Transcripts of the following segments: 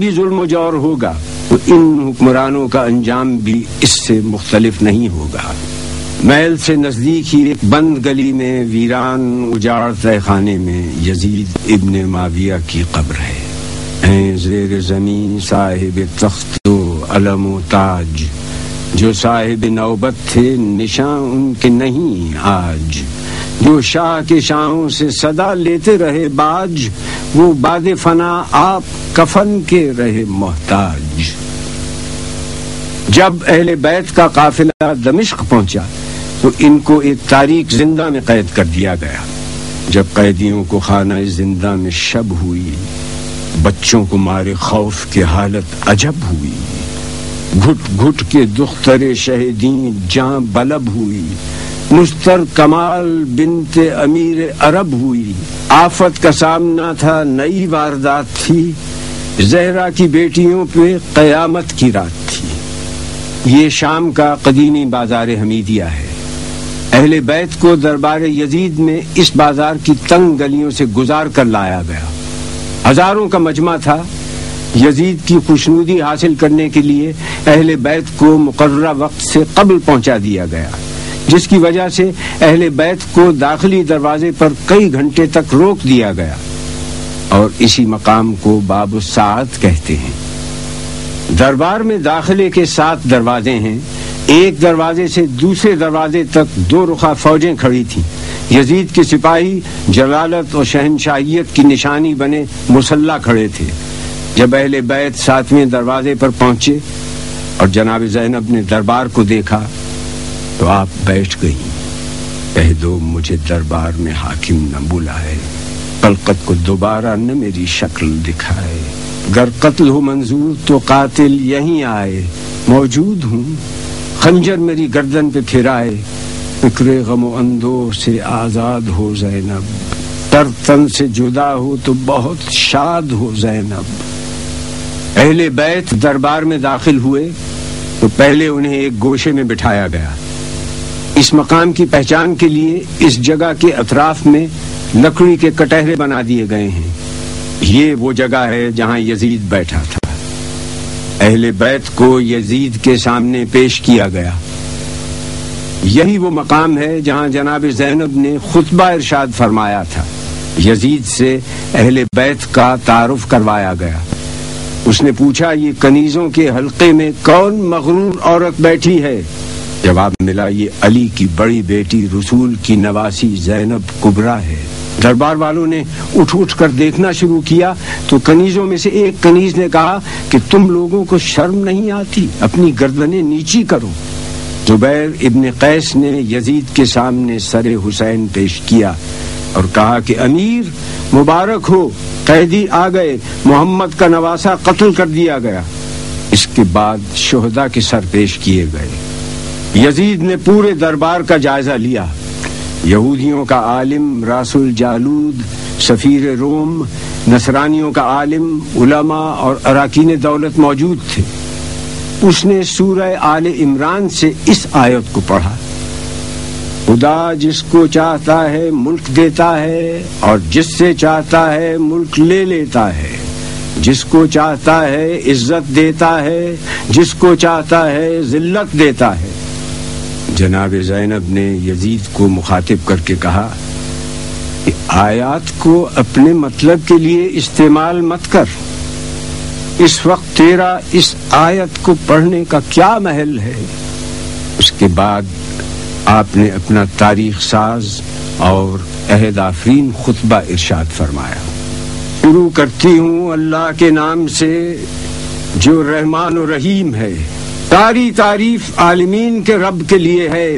بھی ظلم و جور ہوگا تو ان حکمرانوں کا انجام بھی اس سے مختلف نہیں ہوگا۔ محل سے نزدیک ہی ایک بند گلی میں ویران اجاڑ تہ خانے میں یزید ابن معاویہ کی قبر ہے۔ ہیں زیر زمین صاحب تخت و علم و تاج، جو صاحب نوبت تھے نشان ان کے نہیں آج، جو شاہ کے شاہوں سے صدا لیتے رہے باج، وہ بعد فنا آپ کفن کے رہے محتاج۔ جب اہل بیت کا قافلہ دمشق پہنچا تو ان کو ایک تاریک زندہ میں قید کر دیا گیا۔ جب قیدیوں کو خانہ زندہ میں شب ہوئی، بچوں کو مارے خوف کی حالت عجب ہوئی، گھٹ گھٹ کے دختر شہیدین جاں بلب ہوئی، مستر کمال بنت امیر عرب ہوئی۔ آفت کا سامنا تھا، نئی واردات تھی، زہرا کی بیٹیوں پہ قیامت کی رات تھی۔ یہ شام کا قدیمی بازار حمیدیہ ہے۔ اہل بیت کو دربار یزید میں اس بازار کی تنگ گلیوں سے گزار کر لایا گیا۔ ہزاروں کا مجمع تھا۔ یزید کی خوشنودی حاصل کرنے کے لیے اہل بیت کو مقررہ وقت سے قبل پہنچا دیا گیا، جس کی وجہ سے اہل بیت کو داخلی دروازے پر کئی گھنٹے تک روک دیا گیا، اور اسی مقام کو باب الساعت کہتے ہیں۔ دربار میں داخلے کے 7 دروازے ہیں۔ ایک دروازے سے دوسرے دروازے تک 2 رخا فوجیں کھڑی تھیں۔ یزید کے سپاہی جلالت اور شہنشاہیت کی نشانی بنے مسلح کھڑے تھے۔ جب اہل بیت 7ویں دروازے پر پہنچے اور جناب زینب نے دربار کو دیکھا تو آپ بیٹھ گئیں۔ کہہ دو مجھے دربار میں حاکم نہ بلائے، خلقت کو دوبارہ نہ میری شکل دکھائے، گر قتل ہو منظور تو قاتل یہیں آئے، موجود ہوں خنجر میری گردن پہ پھرائے، فکر غم و اندوہ سے آزاد ہو زینب، تر تن سے جدا ہو تو بہت شاد ہو زینب۔ اہل بیت دربار میں داخل ہوئے تو پہلے انہیں ایک گوشے میں بٹھایا گیا۔ اس مقام کی پہچان کے لیے اس جگہ کے اطراف میں لکڑی کے کٹہرے بنا دیے گئے ہیں۔ یہ وہ جگہ ہے جہاں یزید بیٹھا تھا۔ اہل بیت کو یزید کے سامنے پیش کیا گیا۔ یہی وہ مقام ہے جہاں جناب زینب نے خطبہ ارشاد فرمایا تھا۔ یزید سے اہل بیت کا تعارف کروایا گیا۔ اس نے پوچھا یہ کنیزوں کے حلقے میں کون مغرور عورت بیٹھی ہے؟ جواب ملا یہ علی کی بڑی بیٹی رسول کی نواسی زینب کبریٰ ہے۔ دربار والوں نے اٹھ کر دیکھنا شروع کیا تو کنیزوں میں سے ایک کنیز نے کہا کہ تم لوگوں کو شرم نہیں آتی؟ اپنی گردنیں نیچی کرو۔ زبیر ابن قیس نے یزید کے سامنے سر حسین پیش کیا اور کہا کہ امیر مبارک ہو، قیدی آ گئے، محمد کا نواسا قتل کر دیا گیا۔ اس کے بعد شہداء کے سر پیش کیے گئے۔ یزید نے پورے دربار کا جائزہ لیا۔ یہودیوں کا عالم راس الجالود سفیر روم، نصرانیوں کا عالم، علماء اور اراکین دولت موجود تھے۔ اس نے سورہ آل عمران سے اس آیت کو پڑھا، خدا جس کو چاہتا ہے ملک دیتا ہے اور جس سے چاہتا ہے ملک لے لیتا ہے، جس کو چاہتا ہے عزت دیتا ہے، جس کو چاہتا ہے ذلت دیتا ہے۔ جناب زینب نے یزید کو مخاطب کر کے کہا کہ آیات کو اپنے مطلب کے لیے استعمال مت کر، اس وقت تیرا اس آیت کو پڑھنے کا کیا محل ہے؟ اس کے بعد آپ نے اپنا تاریخ ساز اور عہد آفرین خطبہ ارشاد فرمایا۔ شروع کرتی ہوں اللہ کے نام سے جو رحمان و رحیم ہے، ساری تعریف عالمین کے رب کے لیے ہے،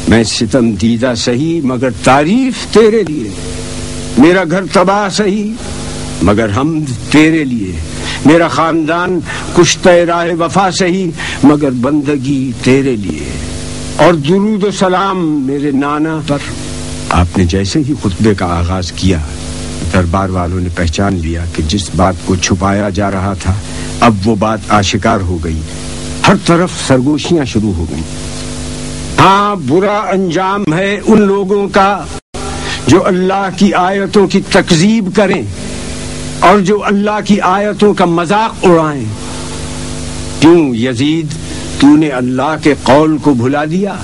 میں ستم دیدہ سہی مگر تعریف تیرے لیے، میرا گھر تباہ سہی مگر حمد تیرے لیے، میرا خاندان کشتہ راہ وفا سہی مگر بندگی تیرے لیے، اور درود و سلام میرے نانا پر۔ آپ نے جیسے ہی خطبے کا آغاز کیا، دربار والوں نے پہچان لیا کہ جس بات کو چھپایا جا رہا تھا اب وہ بات آشکار ہو گئی۔ ہر طرف سرگوشیاں شروع ہو گئیں۔ ہاں، برا انجام ہے ان لوگوں کا جو اللہ کی آیتوں کی تکذیب کریں اور جو اللہ کی آیتوں کا مذاق اڑائیں۔ کیوں یزید تو نے اللہ کے قول کو بھلا دیا؟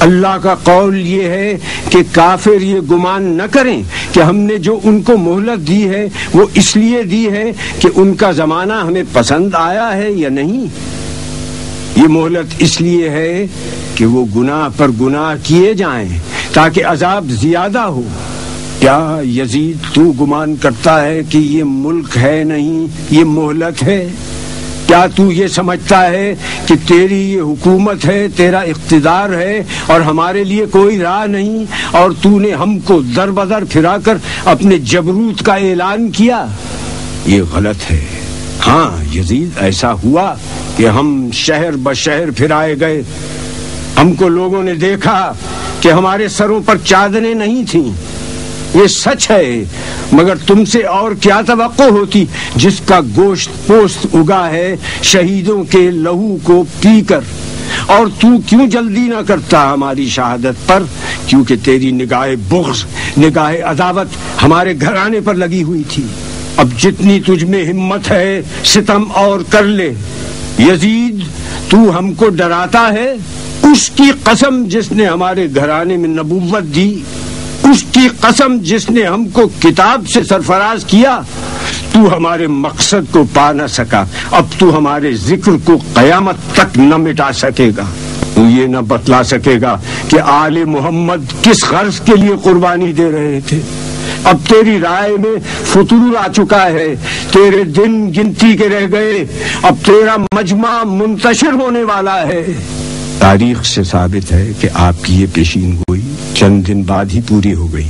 اللہ کا قول یہ ہے کہ کافر یہ گمان نہ کریں کہ ہم نے جو ان کو مہلت دی ہے وہ اس لیے دی ہے کہ ان کا زمانہ ہمیں پسند آیا ہے یا نہیں۔ یہ مہلت اس لیے ہے کہ وہ گناہ پر گناہ کیے جائیں تاکہ عذاب زیادہ ہو۔ کیا یزید تو گمان کرتا ہے کہ یہ ملک ہے نہیں، یہ مہلت ہے؟ کیا تو یہ سمجھتا ہے کہ تیری یہ حکومت ہے، تیرا اقتدار ہے اور ہمارے لیے کوئی راہ نہیں، اور تو نے ہم کو در بدر پھرا کر اپنے جبروت کا اعلان کیا؟ یہ غلط ہے۔ ہاں یزید، ایسا ہوا کہ ہم شہر بشہر پھرائے گئے، ہم کو لوگوں نے دیکھا کہ ہمارے سروں پر چادریں نہیں تھیں، یہ سچ ہے، مگر تم سے اور کیا توقع ہوتی جس کا گوشت پوست اگا ہے شہیدوں کے لہو کو پی کر؟ اور تو کیوں جلدی نہ کرتا ہماری شہادت پر؟ کیونکہ تیری نگاہ بغض، نگاہ عداوت ہمارے گھرانے پر لگی ہوئی تھی۔ اب جتنی تجھ میں ہمت ہے ستم اور کر لے۔ یزید، تو ہم کو ڈراتا ہے؟ اس کی قسم جس نے ہمارے گھرانے میں نبوت دی، اس کی قسم جس نے ہم کو کتاب سے سرفراز کیا، تو ہمارے مقصد کو پا نہ سکا، اب تو ہمارے ذکر کو قیامت تک نہ مٹا سکے گا۔ تو یہ نہ بتلا سکے گا کہ آل محمد کس غرض کے لیے قربانی دے رہے تھے۔ اب تیری رائے میں فطور آ چکا ہے، تیرے دن گنتی کے رہ گئے، اب تیرا مجمع منتشر ہونے والا ہے۔ تاریخ سے ثابت ہے کہ آپ کی یہ پیشین گوئی چند دن بعد ہی پوری ہو گئی،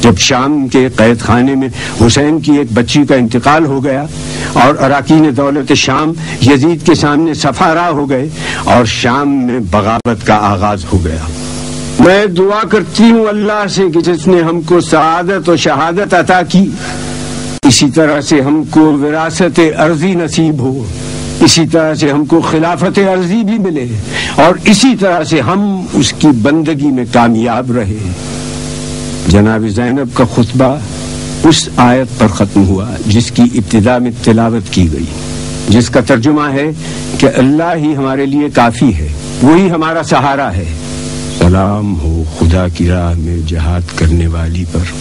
جب شام کے قید خانے میں حسین کی ایک بچی کا انتقال ہو گیا اور اراکین دولت شام یزید کے سامنے صفارا ہو گئے اور شام میں بغاوت کا آغاز ہو گیا۔ میں دعا کرتی ہوں اللہ سے کہ جس نے ہم کو سعادت و شہادت عطا کی، اسی طرح سے ہم کو وراثت ارضی نصیب ہو، اسی طرح سے ہم کو خلافت ارضی بھی ملے، اور اسی طرح سے ہم اس کی بندگی میں کامیاب رہے۔ جناب زینب کا خطبہ اس آیت پر ختم ہوا جس کی ابتدا میں تلاوت کی گئی، جس کا ترجمہ ہے کہ اللہ ہی ہمارے لیے کافی ہے، وہی ہمارا سہارا ہے۔ سلام ہو خدا کی راہ میں جہاد کرنے والی پر،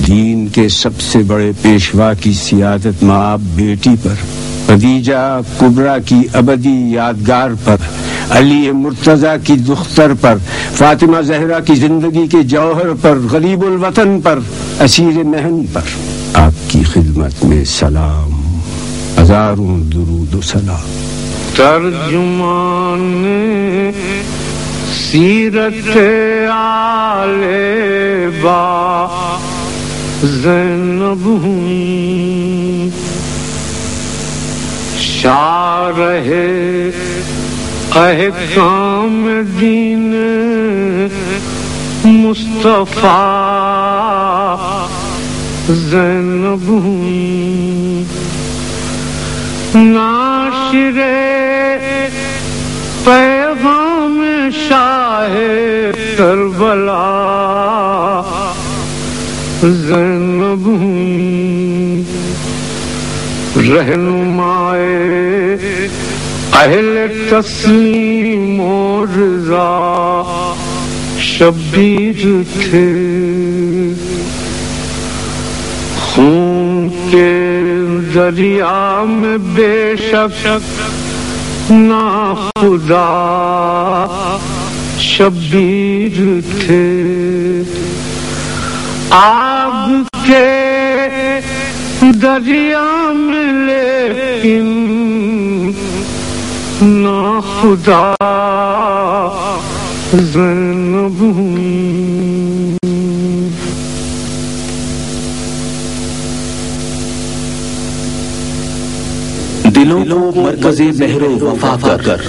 دین کے سب سے بڑے پیشوا کی سیادت مآب بیٹی پر، خدیجہ کبریٰ کی ابدی یادگار پر، علی مرتضیٰ کی دختر پر، فاطمہ زہرا کی زندگی کے جوہر پر، غریب الوطن پر، اسیر مہن پر۔ آپ کی خدمت میں سلام، ہزاروں درود و سلام۔ ترجمان سیرت آل با زینب ہوئی، شارح احکام دین مصطفیٰ زینب ہوئی، ناشر پیغام شاہ کربلا زینب ہوئی، رہنمائے اہل تسلیم و رضا شبیر تھے، خون کے دریا میں بے شک ناخدا شبیر تھے، آگ کے دریا میں لیکن ناخدا زینب ہوئی۔ دلوں کو مرکز بحر وفا کر